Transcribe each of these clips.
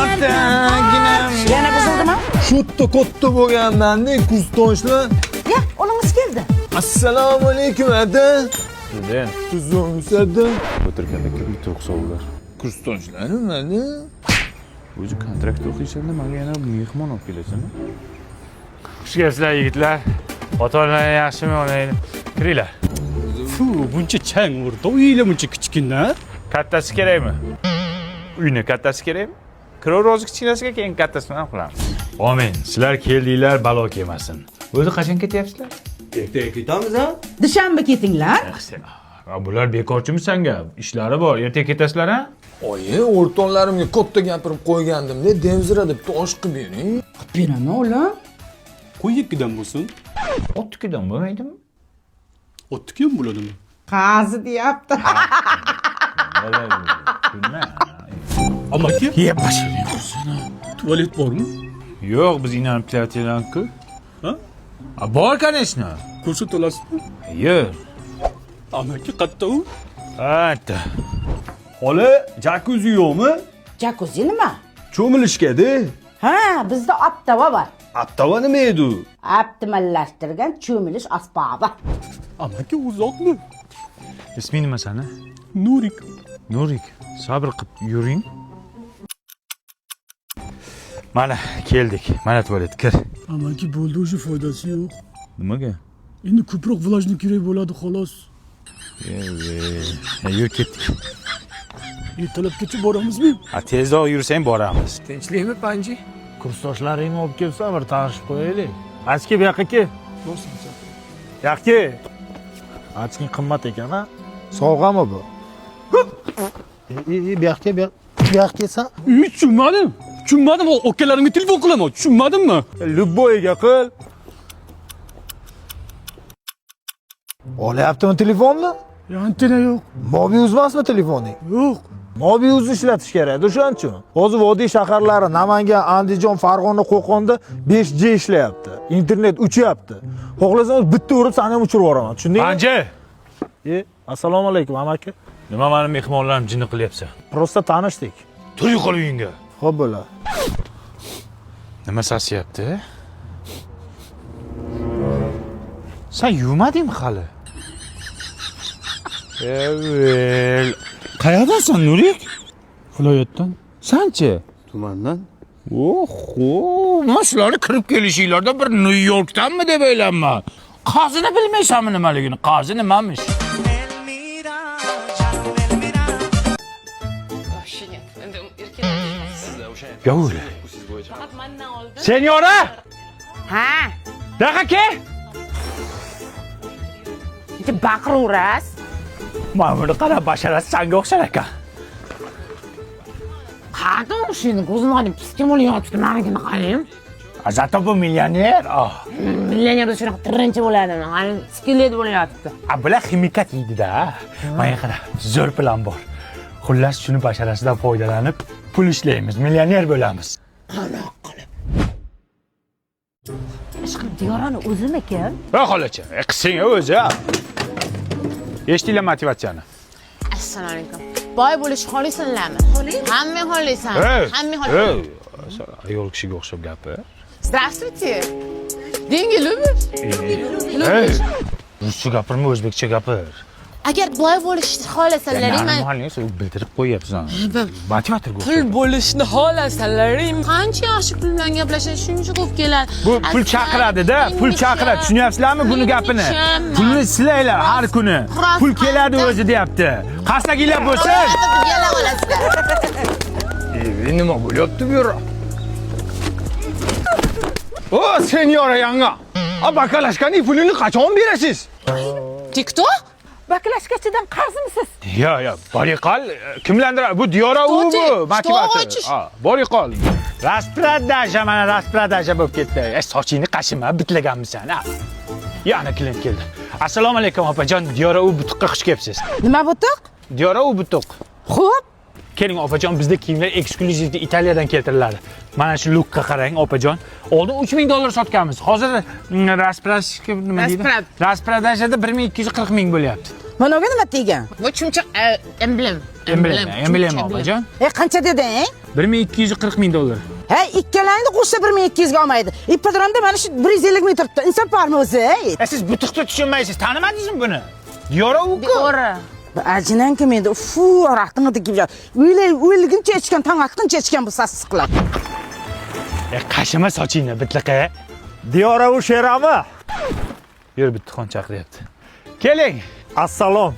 Otaginam. Yana buzildimi? Sho'tta katta bo'lgandan-da kursdoshlar. Ya, o'lingiz keldi. Assalomu alaykum aka. Neden? Tuzumsada. O'tirganda kim to'qsovlar? Kursdoshlarmi mana? O'zi kontrakt o'qiysan-da, menga yana mehmon olib kelasan-a? Xush kelibsizlar yigitlar. Ota-onalar yaxshimi, onanglar? Kiringlar. Fu, buncha chang urdi. Uylar buncha kichkina. Kattasi kerakmi? Uyni kattasi kerakmi? Kirov kichkinasiga keyin kattasini ham qilamiz. Amin. Sizlar keldinglar, balo kelmasin. O'zi qachon ketyapsizlar? Ertaga ketamiz ha? Dushanba ketinglar. Bular bekorchimi sanga? Ishlari bor. Ertaga ketasizlar ha? Oyi, o'rtoqlarimga katta gapirib qo'ygandim-da, devzira deb tosh qilib bering. Beraman o'g'lim. Qo'y ikkidan bo'lsin. Ottikidan bo'lmaydimi? O'tniki ham bo'ladimi? Qazi deyapti. Amaki, Yeb bashirning qursin. tualet bormi? Yo'q, biz inanib kelayotganku. Ha? Bor, конечно. Ko'rsata olasizmi? Yo'q. Amaki qatta u? Hatta. Xola, jakuzi yo'qmi? Jacuzzi nima? Cho'milishga-da. Ha, bizda aptava bor. Aptava nima edi? Optimallashtirgan cho'milish asbobi. Amaki uzoqmi? Isming nima sani? Nurik. Nurik, sabr qilib yuring. Mana keldik. Mana tualet kir. Amaki bo'ldi, o'sha foydasi yo'q. Nimaga? Endi ko'proq vlajni kerak bo'ladi xolos. Yur ketdik. Ertalabgacha boramizmi? Tezroq yursang boramiz. Tinchlikmi, Panji? Kursdoshlaringni olib kelsa bir tanishib qo'yaylik. Achki bu yoqqa kel. Yoqqa. Achki qimmat ekan ha. Sovg'ami bu? Bu yoqqa kelsan. Tushunmadim. Tushunmadim. Akalarimga telefon qilaman. Tushunmadimmi? Lubboyga qil. Olyaptimi telefonni? Antena yo'q. Mobi uzmasmi telefoning? Yo'q. Mobi uz ishlatish kerak, o'shaning uchun. Hozir vodiy shaharlari Namangan, Andijon, Farg'ona, Qo'qonda 5G ishlayapti. Internet uchyapti. Xohlasangiz bitta urib seni ham uchirib yuboraman. Tushundingmi? Anji, Assalomu alaykum, amaki. nima meni mehmonlarim jinni qilyapsan? Prosta tanishdik. Tur yo'qol uyingga. Xo'p bo'ladi. Nima sasyapti? Sen yuvmadingmi hali? Evet. Qayerdasan Nurik? Viloyatdan. Sanchi? Tumandan. Oho, men shularni kirib kelishinglarda bir New Yorkdanmi deb o'ylayman. Qozini bilmaysanmi nimaligini? Qozi nimamiş? Gavur. Senyora! Ha, Daqa ke? bitta baqiraverasiz. Mana buni qara basharasi sanga o'xshar ekan. Qani o'shini ko'zini olib piskim bo'lyapti, menigini qarang. Zato bu millioner. Millionerda shunaqa tirinchi bo'ladimi? Qani skelet bo'lyapti. Bular ximikat yeydi-da. Mana qara, zo'r plan bor. Xullas shuni basharasidan foydalanib pul ishlaymiz, millioner bo'lamiz. Qanoq qilib. Ishqilib Diyorani o'zimikan? Va xolacha, qising o'zi. Eshitdinglar motivatsiyani? Assalomu alaykum. Boy bo'lish xohlaysanlarmi? Hamma xohlaysan. Hamma xohlaysan. Ayol kishiga o'xshab gapir. Здравствуйте. Деньги любишь? Ruscha gapirma, o'zbekcha gapir. Agar boy bo'lishni xohlasanlaring, men Sen bildirib qo'yapsan. Motivator pul bo'lishni xohlasanlaring, qancha yaxshi pul bilan gaplashadi, shuncha ko'p keladi. Bu pul chaqiradi-da, pul chaqiradi. Tushunyapsizlarmi buni gapini? Pulni silaylar har kuni. Pul keladi o'zi deyapti. Qasdaginglar bo'lsin. Yala olasizlar. Nima bo'lyapti bu yerda? O, senyora yanga. Bakalashkaning pulini qachon berasiz? TikTok? Baklashkachidan qarzimisiz? Yo, boriqol. Kimlandir bu Diyora u bu, motivator. Bori qol. Raspradaja, mana raspradaja bo'lib ketdi. Sochingni qashima, bitlaganmisan, ha. Yana klient keldi. Assalomu alaykum opajon, Diyora u butuqqa xush kelibsiz. Nima butuq? Diyora u butuq. Xo'p. Keling opajon, bizda kiyimlar eksklyuziv Italiyadan keltiriladi. Mana shu lookka qarang opajon. Oldin $3000 sotganmiz. Hozir raspradaja nima deydi? Raspradajada 1240 ming bo'lyapti. Mana bu nima degan? Bu chumchuq emblem. Emblem opajon. Qancha deding? $1240 ming. Hey, ikkalangni qo'shsa 1200 ga olmaydi. İppodromda mana shu 150 ming turibdi. Inson bormi o'zi? Siz butuqni tushunmaysiz, tanimadingizmi buni? Diyora uku. Diora. Ajinan kim endi? Fu, raqtini dikib yur. O'yliguncha ichgan, tong atguncha ichgan bu sassiqlar. Qashima sochingni bitliqi. Diyora u sherami? Yur, Bittixon chaqiryapti. Keling. Assalom.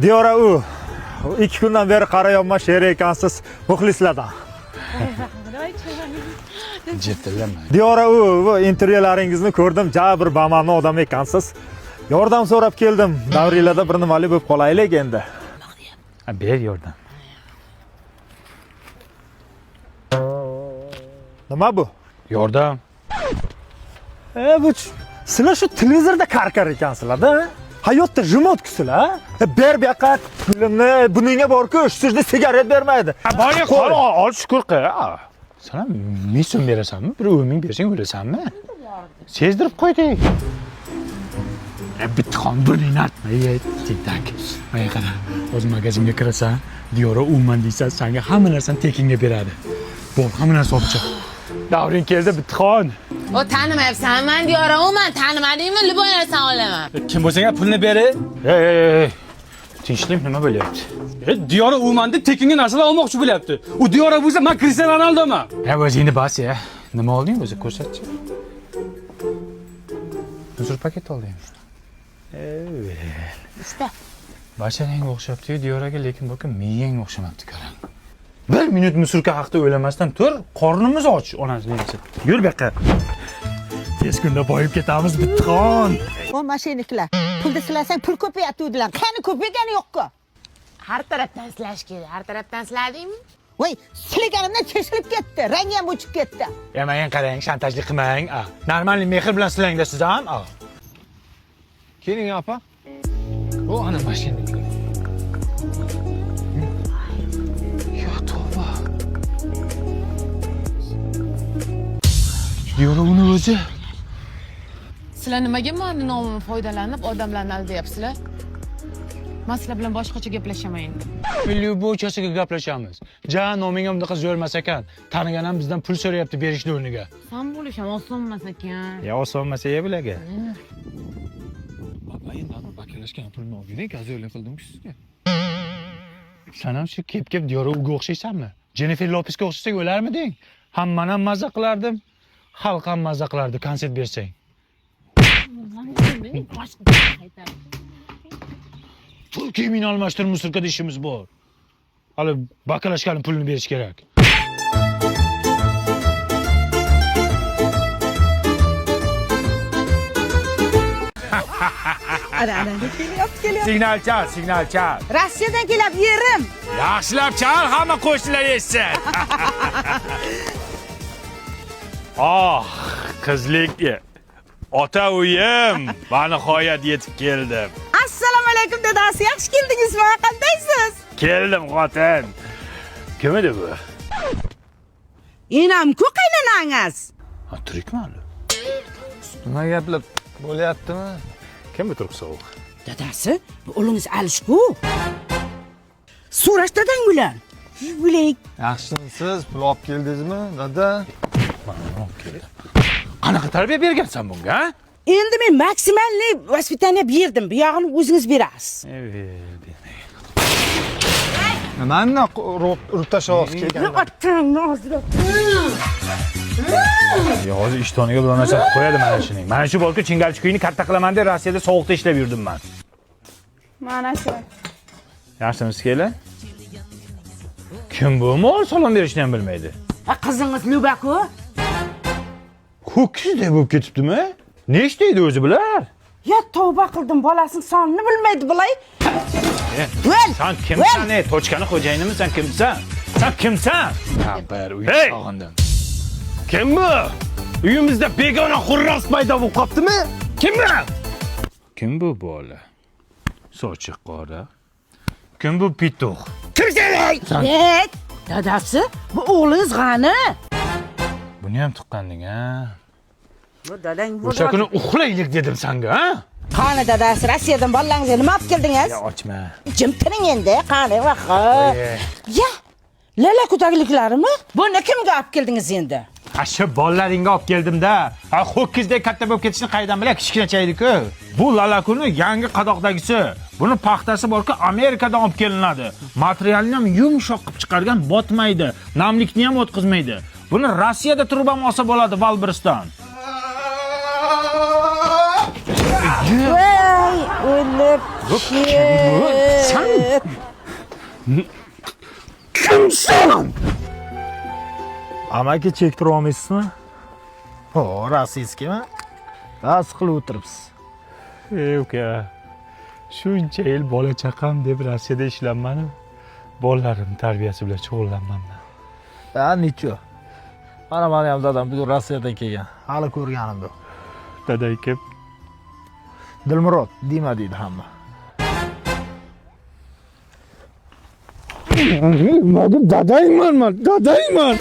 Diyora u 2 kundan beri qarayapman sher ekansiz muxlislardan. Jiddilama. Diyora u intervyularingizni ko'rdim, jabr bamani odam ekansiz. Yordam so'rab keldim. Davringlarda bir nimali bo'lib qolaylik endi. Ber yordam. Nima bu? Yordam. Bu sizlar shu televizorda qarqar ekansizlar-da. Hayotda jimotkisizlar. Ber bu yoqqa pulimni buningga borku, sizga sigaret bermaydi. Boriga qol, ol shukur qil. Sana 1000 so'm berasanmi? 10 ming bersang o'lasanmi? Sezdirib qo'ydik. Bittixon burningni artma, tik-tak. Mana qara, o'z magazinga kirasan, Diyora umuman deysan, senga hamma narsani tekinga beradi. Bor, hamma narsa olib chiq. Davring keldi, Bittixon. O tanimayapsan, men Diyora umuman tanimadingmi? Liboylarsan olaman. Kim bo'lsang pulni beri. Ey. Tinchlik nima bo'lyapti? Diyora umanda tekinga narsalar olmoqchi bo'lyapti. U Diyora bo'lsa, men Cristiano Ronaldoman. O'zingni bas ya. Nima olding o'zi ko'rsatchi. Uzr paket olding. Usta. Basharanga o'xshabdi-yu Diyoraga, lekin bu miyang o'xshamabdi qarang. 1 minut musurka haqida o'ylamasdan tur, qornimiz och onasining desa. Yur bu yoqqa. Tez kunda boyib ketamiz Bittixon. O mashinniklar. Pulni silasang pul ko'payapti dedilar. Qani ko'paygani yo'q-ku. Har tarafdan silash kerak. Har tarafdan siladingmi? Voy, silaganimdan cheshilib ketdi. Rangi ham o'chib ketdi. Men qarang, shantajlik qilmang. Normalniy mehr bilan silangda siz ham. Keling, opa. O ana mashinniklar. Diyora uni o'zi. Sizlar nimaga meni nomimdan foydalanib odamlarni aldayapsizlar? Men sizlar bilan boshqacha gaplashaman endi. Lyubovchasiga gaplashamiz. Ja, noming ham bunaqa zo'r emas ekan. Tanigan ham bizdan pul so'rayapti berishni o'rniga. Sam bo'lish ham oson emas ekan. Ya oson emas ya bularga. Baba, endi bakalashgan pulni olgin, gazoylik qildim-ku sizga. Sen ham shu kep-kep Diyora uga o'xshaysanmi? Jennifer Lopesga o'xshasang o'larmiding? Hammani ham mazza qilardim. Xalq ham mazza qilardi konsert bersang. Pul kiyimini almashtirib musulkada ishimiz bor. Hali bakalashgan pulni berish kerak. Ana, kelyapti. Signal chal. Rossiyadan kelib yerim. Yaxshilab chal, hamma qo'shnilar eshitsin. Qizlik. Ota uyim, va nihoyat yetib keldim. Assalomu alaykum dadasi, yaxshi keldingizmi? Qandaysiz? Keldim xotin. Kim edi bu? Enam-ku qaynonangiz. Tirikmi hali? Nima gaplar bo'lyaptimi? Kim bu turib sovuq? Dadasi, bu o'g'lingiz Alishku. So'rash dadang bilan. Bilay. Yaxshimisiz? Pul olib keldingizmi, dada? Qanaqa tarbiya bergansan bunga, ha? Endi men maksimalniy vaspitaniya berdim. Bu yog'ini o'zingiz berasiz. Nimani urib tashlab kelgan? Otangni ozdirib. Ya hozir ishtoniga bir narsa qilib qo'yadi mana shuning. Mana shu bolku chingalchikuyni katta qilaman deb Rossiyada sovuqda ishlab yurdim men. Mana shu. Yaxshimisiz kelin? Kim bu? Mol salom berishni ham bilmaydi. Qizingiz Lubaku? Ho'kizdek bo'lib ketibdimi? Ne ishlaydi o'zi bular? Ya tavba qildim, bolasining sonini bilmaydi bulay. Sen kimsan? Tochkani xo'jayinimi? Sen kimsan? Sen kimsan? Bir uy Hey! sog'indim. Kim bu? Uyimizda begona xurras paydo bo'lib qoptimi? Kim bu? Kim bu bola? Sochi qora. Kim bu pituq? Kimsan? Dadasi, bu o'g'lingiz qani? Buni ham tuqqanding, ha? Bu dadang bu. O'sha kuni uxlaylik dedim senga, ha? Qani dadasi, Rossiyadan bolalaringizga nima olib keldingiz? Ya ochma. Jim turing endi, qani vaqa. Ya, Lala ko'takliklarimi? Buni kimga olib keldingiz endi? Ha shu bolalaringga olib keldim-da. Ha ho'kizdek katta bo'lib ketishini qaydan bilay, kichkinachaydi-ku. Bu lalakuni yangi qadoqdagisi. Buni paxtasi borki, Amerikadan olib kelinadi. Materialni ham yumshoq qilib chiqargan, botmaydi, namlikni ham o'tkazmaydi. Buni Rossiyada turib ham olsa bo'ladi, Valbriston. Voy, o'lib. Sen kimsan? Amaki chektira olmaysizmi? Ho, rossiyskimi? Bas qilib o'tiribsiz. Ey uka. Shuncha yil bola chaqam deb Rossiyada ishlanmadim. Bolalarim tarbiyasi bilan shug'ullanmanman. Ha, nicho. Mana ham dadam bu Rossiyadan kelgan. Hali ko'rganim yo'q. Daday kim? Dilmurod, Dima deydi hamma. Dadayman.